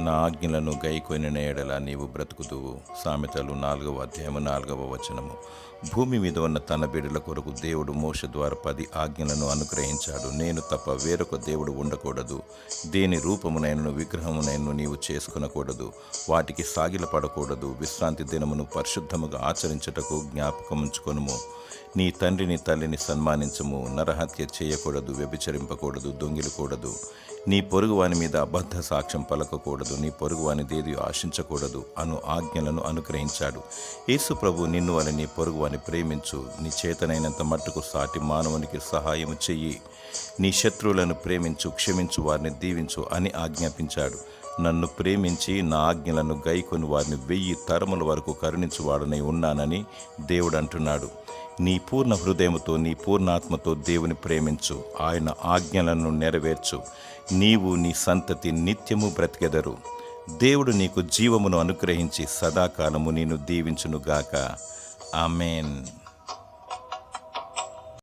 నా ఆజ్ఞలను గైకొనిన ఎడల నీవు బ్రతుకుదువు. సామెతలు 4వ అధ్యాయము 4వ వచనము. భూమి మీద ఉన్న తన బిడ్డల కొరకు దేవుడు మోషే ద్వారా 10 ఆజ్ఞలను అనుగ్రహించాడు. నేను తప్ప వేరొక దేవుడు ఉండకూడదు. దేని రూపమునైనను విగ్రహమునైనను నీవు చేసుకొనకూడదు. వాటికి సాగిలపడకూడదు. విశ్రాంతి దినమును పరిశుద్ధముగా ఆచరించుటకు జ్ఞాపకముంచుకొనుము. నీ తండ్రిని తల్లిని సన్మానించము. నరహత్య చేయకూడదు. వ్యభిచరింపకూడదు. దొంగిలకూడదు. నీ పొరుగువాని మీద అబద్ధ సాక్ష్యం పలకకూడదు. నీ పొరుగువాని దేది ఆశించకూడదు అను ఆజ్ఞలను అనుగ్రహించాడు. యేసు ప్రభు నిన్ను వలె నీ పొరుగువాని ప్రేమించు. నీ చేతనైనంత మట్టుకు సాటి మానవునికి సహాయము చెయ్యి. నీ శత్రువులను ప్రేమించు, క్షమించు, వారిని దీవించు అని ఆజ్ఞాపించాడు. నన్ను ప్రేమించి నా ఆజ్ఞలను గైకొని వారిని 1000 తరముల వరకు కరుణించువాడనై ఉన్నానని దేవుడు అంటున్నాడు. నీ పూర్ణ హృదయముతో, నీ పూర్ణాత్మతో దేవుని ప్రేమించు. ఆయన ఆజ్ఞలను నెరవేర్చు. నీవు నీ సంతతి నిత్యము బ్రతికెదరు. దేవుడు నీకు జీవమును అనుగ్రహించి సదాకాలము నిన్ను దీవించునుగాక. ఆమేన్.